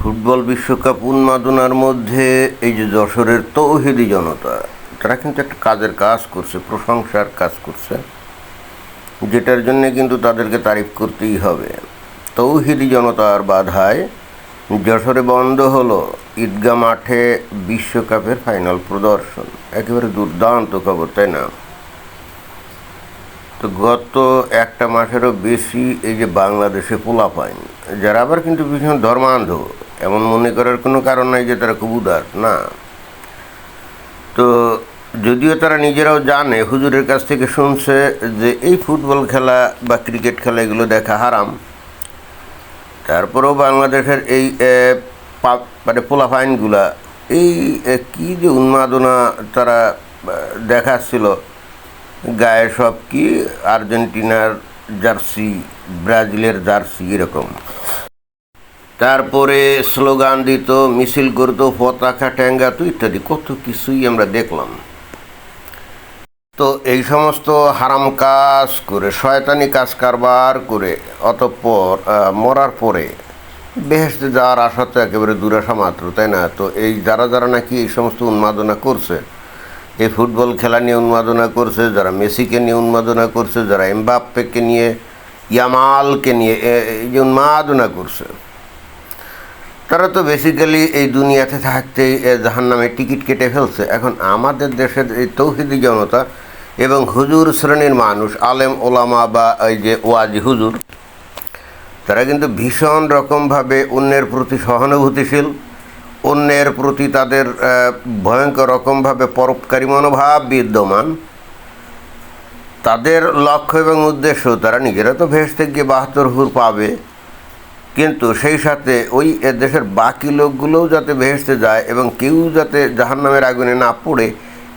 Football বিশ্বকাপ উন্মাদনার মধ্যে এই যে যশোরের তৌহিদি জনতা, তারা কিন্তু একটা কাজ করছে, প্রশংসার কাজ করছে, যেটার জন্য কিন্তু তাদেরকে তারিফ করতেই হবে। তৌহিদি জনতার বাধায় যশোরে বন্ধ হলো ঈদগাহ মাঠে বিশ্বকাপের ফাইনাল প্রদর্শন। একেবারে দুর্দান্ত খবর, তাই না? তো গত একটা মাসেরও বেশি এই যে বাংলাদেশে পোলাপাইন, যারা আবার কিন্তু ভীষণ ধর্মান্ধ, এমন মনে করার কোনো কারণ নাই যে তারা খুব উদার, না। তো যদিও তারা নিজেরাও জানে, হুজুরের কাছ থেকে শুনছে যে এই ফুটবল খেলা বা ক্রিকেট খেলা এগুলো দেখা হারাম, তারপরেও বাংলাদেশের এই মানে পোলাপাইনগুলা এই কী যে উন্মাদনা তারা দেখাচ্ছিল, গায়ে সব কি আর্জেন্টিনার জার্সি, ব্রাজিলের জার্সি এরকম, তারপরে স্লোগান দিত, মিছিল করতো, পতাকা ট্যাঙ্গাতো ইত্যাদি, কত কিছুই আমরা দেখলাম। তো এই সমস্ত হারাম কাজ করে, শয়তানি কাজ কারবার করে অতঃপর মরার পরে বেহেশতে যাওয়ার আশা তো একেবারে দুরাশা মাত্র, তাই না? তো এই যারা নাকি এই সমস্ত উন্মাদনা করছে, এই ফুটবল খেলা নিয়ে উন্মাদনা করছে, যারা মেসিকে নিয়ে উন্মাদনা করছে, যারা এমবাপ্পেকে নিয়ে, ইয়ামালকে নিয়ে এই যে উন্মাদনা করছে, তারা তো বেসিক্যালি এই দুনিয়াতে থাকতেই জাহান্নামে টিকিট কেটে ফেলছে। এখন আমাদের দেশের এই তৌহিদি জনতা এবং হুজুর শ্রেণীর মানুষ, আলেম ওলামা বা এই যে ওয়াজি হুজুর, তারা কিন্তু ভীষণ রকমভাবে অন্যের প্রতি সহানুভূতিশীল, অন্যের প্রতি তাদের ভয়ঙ্কর রকমভাবে পরোপকারী মনোভাব বিদ্যমান। তাদের লক্ষ্য এবং উদ্দেশ্য, তারা নিজেরা তো ভেস্তে গিয়ে 72 হুর পাবে, কিন্তু সেই সাথে ওই দেশের বাকি লোকগুলোও যাতে ভেস্তে যায় এবং কেউ যাতে জাহান্নামের আগুনে না পড়ে,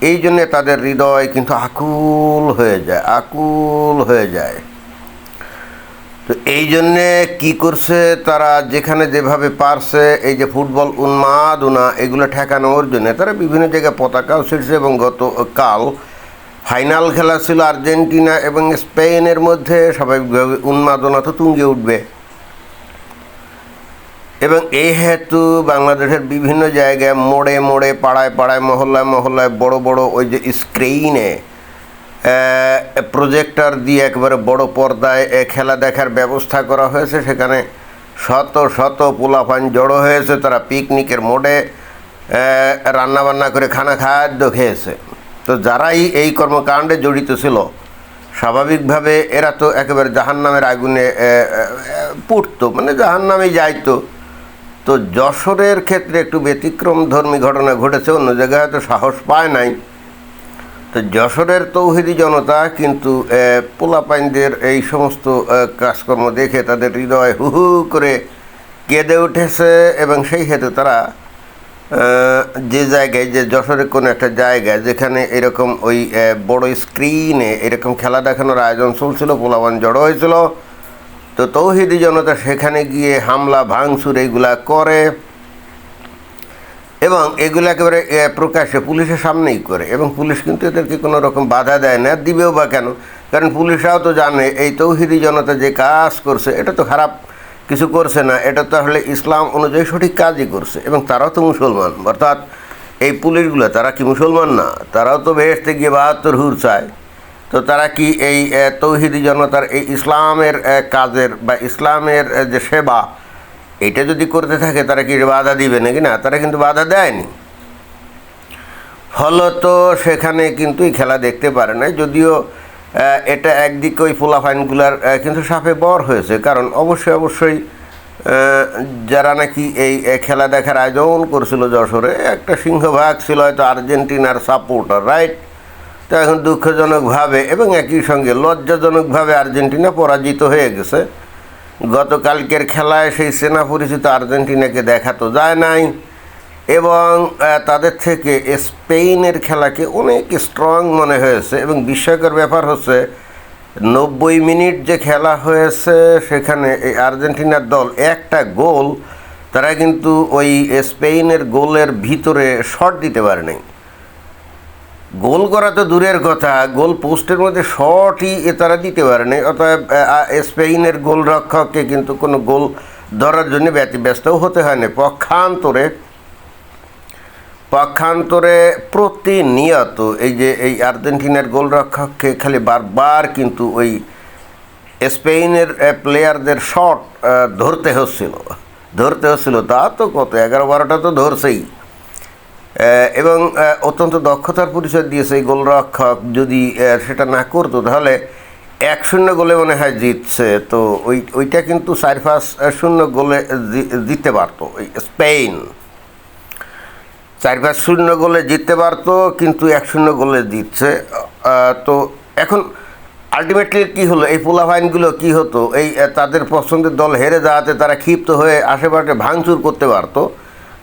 এই জন্যে তাদের হৃদয় কিন্তু আকুল হয়ে যায়। তো এই জন্যে কী করছে তারা, যেখানে যেভাবে পারছে এই যে ফুটবল উন্মাদনা এগুলো ঠেকানোর জন্য তারা বিভিন্ন জায়গায় পতাকাও ছিঁড়ছে। এবং গতকাল ফাইনাল খেলা ছিল আর্জেন্টিনা এবং স্পেনের মধ্যে, স্বাভাবিকভাবে উন্মাদনা তো তুঙ্গে উঠবে। এবং এই হেতু বাংলাদেশের বিভিন্ন জায়গায় মোড়ে মোড়ে, পাড়ায় মহল্লায় বড় বড় ওই যে স্ক্রিনে প্রজেক্টর দিয়ে একেবারে বড় পর্দায় খেলা দেখার ব্যবস্থা করা হয়েছে। সেখানে শত পোলাপান জড়ো হয়েছে, তারা পিকনিকের মোড়ে রান্নাবান্না করে খাদ্য খেয়েছে। তো যারাই এই কর্মকাণ্ডে জড়িত ছিল, স্বাভাবিকভাবে এরা তো একেবারে জাহান্নামের আগুনে পুড়তো, মানে জাহান্নামে যাইতো। তো যশোরের ক্ষেত্রে একটু ব্যতিক্রম ধর্মী ঘটনা ঘটেছে, অন্য জায়গায় হয়তো সাহস পায় নাই। তো যশোরের তৌহিদি জনতা কিন্তু পোলাপাইনদের এই সমস্ত কাজকর্ম দেখে তাদের হৃদয় হু হু করে কেঁদে উঠেছে। এবং সেই হেতু তারা যে জায়গায়, যে যশোরের কোনো একটা জায়গায় যেখানে এরকম ওই বড় স্ক্রিনে এরকম খেলা দেখানোর আয়োজন চলছিল, পোলাপান জড়ো হয়েছিল, তো তৌহিদি জনতা সেখানে গিয়ে হামলা ভাঙচুর এইগুলা করে এবং এগুলো একেবারে প্রকাশ্যে পুলিশের সামনেই করে। এবং পুলিশ কিন্তু এদেরকে কোনো রকম বাধা দেয় না, দিবেও বা কেন? কারণ পুলিশরাও তো জানে এই তৌহিদি জনতা যে কাজ করছে এটা তো খারাপ কিছু করছে না, এটা তো আসলে ইসলাম অনুযায়ী সঠিক কাজই করছে। এবং তারাও তো মুসলমান, অর্থাৎ এই পুলিশগুলো তারা কি মুসলমান না? তারাও তো বেহেশতে গিয়ে 72 হুর চায়। তো তারা কি এই তৌহিদি জনতার এই ইসলামের কাজের বা ইসলামের যে সেবা, এটা যদি করতে থাকে তারা কি বাধা দিবে নাকি? না, তারা কিন্তু বাধা দেয়নি। ফলত সেখানে কিন্তু এই খেলা দেখতে পারে না। যদিও এটা একদিকে ওই পোলাপাইনগুলার কিন্তু সাপে বর হয়েছে, কারণ অবশ্যই যারা নাকি এই খেলা দেখার আয়োজন করছিল যশোরে, একটা সিংহভাগ ছিল হয়তো আর্জেন্টিনার সাপোর্টার, রাইট? তো এখন দুঃখজনকভাবে এবং একই সঙ্গে লজ্জাজনকভাবে আর্জেন্টিনা পরাজিত হয়ে গেছে। গতকালকের খেলায় সেই সেনা পরিচিত আর্জেন্টিনাকে দেখা তো যায় নাই। এবং তাদের থেকে স্পেনের খেলাকে অনেক স্ট্রং মনে হয়েছে। এবং বিস্ময়কর ব্যাপার হচ্ছে 90 মিনিট যে খেলা হয়েছে সেখানে এই আর্জেন্টিনার দল একটা গোল তারা কিন্তু ওই স্পেনের গোলের ভিতরে শট দিতে পারে নাই। গোল করা তো দূরের কথা, গোল পোস্টের মধ্যে শটই তারা দিতে পারে নাই। অতএব স্পেনের গোলরক্ষককে কিন্তু কোনো গোল ধরার জন্য ব্যতিব্যস্তও হতে হয় না। পক্ষান্তরে প্রতিনিয়ত এই আর্জেন্টিনার গোলরক্ষককে খালি বারবার কিন্তু ওই স্পেনের প্লেয়ারদের শট ধরতে হচ্ছিল। তা তো কত 11-12টা তো ধরছেই, এবং অত্যন্ত দক্ষতার পরিচয় দিয়েছে এই গোলরক্ষক। যদি সেটা না করতো তাহলে 1-0 গোলে মনে হয় জিতছে। তো ওইটা কিন্তু 4-5-0 গোলে জিততে পারতো ওই স্পেন, 4-5-0 গোলে জিততে পারতো, কিন্তু 1-0 গোলে জিতছে। তো এখন আলটিমেটলি কী হলো, এই পোলাভাইনগুলো কী হতো, এই তাদের পছন্দের দল হেরে যাওয়াতে তারা ক্ষিপ্ত হয়ে আশেপাশে ভাঙচুর করতে পারতো,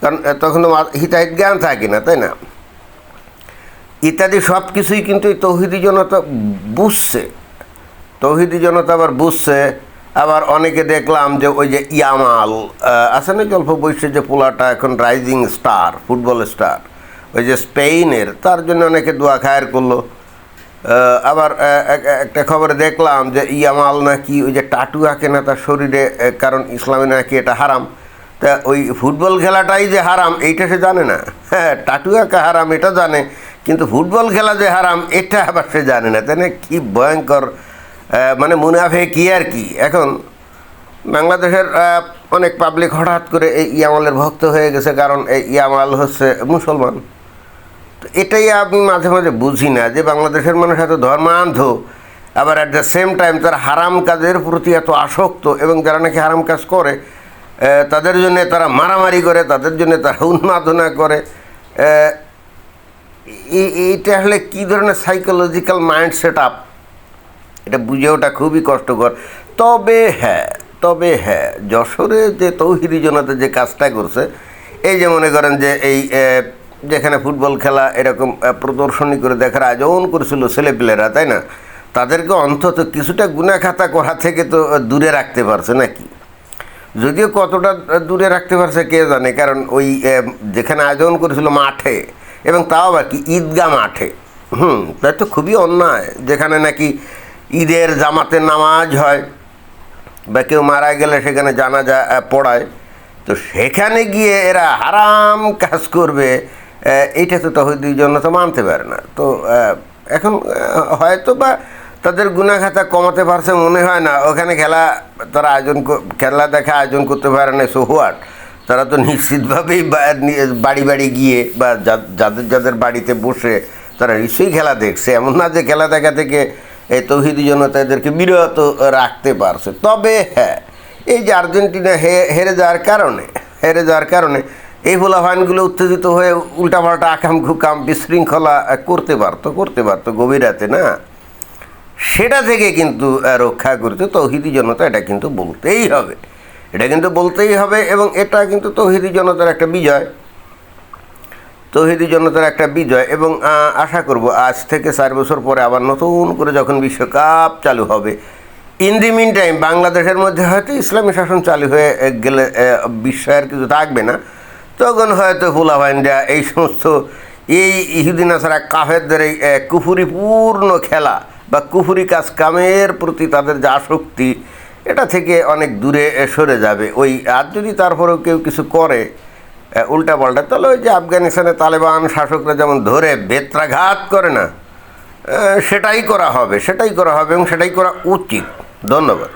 কারণ তখন তো হিতাহিত জ্ঞান থাকে না, তাই না? ইত্যাদি সব কিছুই কিন্তু এই তৌহিদি জনতা বুঝছে। আবার বুঝছে। আবার অনেকে দেখলাম যে ওই যে ইয়ামাল আছে না, অল্প বয়সে যে পোলাটা এখন রাইজিং স্টার, ফুটবল স্টার, ওই যে স্পেনের, তার জন্য অনেকে দোয়া খায়ের করলো। আবার একটা খবরে দেখলাম যে ইয়ামাল নাকি ওই যে টাটু আঁকে না তার শরীরে, কারণ ইসলামে নাকি এটা হারাম। তা ওই ফুটবল খেলাটাই যে হারাম এইটা সে জানে না। হ্যাঁ, টাটু আঁকা হারাম এটা জানে, কিন্তু ফুটবল খেলা যে হারাম এটা আবার সে জানে না। তাই না? কী ভয়ঙ্কর মানে মুনাফে কি আর কি। এখন বাংলাদেশের অনেক পাবলিক হঠাৎ করে এই ইয়ামালের ভক্ত হয়ে গেছে, কারণ এই ইয়ামাল হচ্ছে মুসলমান। তো এটাই আমি মাঝে মাঝে বুঝি না, যে বাংলাদেশের মানুষ এত ধর্মান্ধ, আবার অ্যাট দ্য সেম টাইম তারা হারাম কাজের প্রতি এত আসক্ত, এবং যারা নাকি হারাম কাজ করে তাদের জন্য তারা মারামারি করে, তাদের জন্য তারা উন্মাদনা করে। এইটা আসলে কী ধরনের সাইকোলজিক্যাল মাইন্ড সেট আপ, এটা বুঝে ওঠা খুবই কষ্টকর। তবে হ্যাঁ, যশোরে যে তৌহিদি জনতা যে কাজটা করছে, এই যে মনে করেন যে এই যেখানে ফুটবল খেলা এরকম প্রদর্শনী করে দেখার আয়োজন করেছিল ছেলেপেলেরা, তাই না? তাদেরকে অন্তত কিছুটা গুনাখাতা করা থেকে তো দূরে রাখতে পারছে নাকি। যদিও কতটা দূরে রাখতে পারছে কে জানে, কারণ ওই যেখানে আয়োজন করেছিল মাঠে, এবং তাও আবার কি ঈদগাহ মাঠে। তাই তো খুবই অন্যায়। যেখানে নাকি ঈদের জামাতের নামাজ হয় বা কেউ মারা গেলে সেখানে জানাজা পড়ায়, তো সেখানে গিয়ে এরা হারাম কাজ করবে, এইটা তো তৌহিদি জনতা মানতে পারে না। তো এখন হয়তো বা তাদের গুনাখাতা কমাতে পারছে মনে হয় না। ওখানে তারা খেলা দেখা আয়োজন করতে পারে না, সো হোয়াট, তারা তো নিশ্চিতভাবেই বাড়ি গিয়ে বা যাদের বাড়িতে বসে তারা নিশ্চয়ই খেলা দেখছে। এমন না যে খেলা দেখা থেকে এই তৌহিদি জনতা এদেরকে বিরত রাখতে পারছে। তবে হ্যাঁ, এই যে আর্জেন্টিনা হেরে যাওয়ার কারণে এই পোলাভাইনগুলো উত্তেজিত হয়ে উল্টাপাল্টা আকাম খুকাম বিশৃঙ্খলা করতে পারতো গভীর রাতে, না? সেটা থেকে কিন্তু রক্ষা করতে তৌহিদি জনতা এটা কিন্তু বলতেই হবে, এবং এটা কিন্তু তৌহিদি জনতার একটা বিজয়। এবং আশা করব আজ থেকে 4 বছর পরে আবার নতুন করে যখন বিশ্বকাপ চালু হবে, ইন দি মিন টাইম বাংলাদেশের মধ্যে হয়তো ইসলামী শাসন চালু হয়ে গেলে বিস্ময়ের কিছু থাকবে না। তখন হয়তো পোলাভাইনরা এই সমস্ত এই ইহুদি নাসারা কাফেরদের এই কুফুরিপূর্ণ খেলা বা কুফুরি কাজ কামের প্রতি তাদের যে আসক্তি, এটা থেকে অনেক দূরে সরে যাবে। আর যদি তারপরেও কেউ কিছু করে উল্টাপাল্টা, তাহলে ওই যে আফগানিস্তানে তালেবান শাসকরা যেমন ধরে বেত্রাঘাত করে না, সেটাই করা হবে এবং সেটাই করা উচিত। ধন্যবাদ।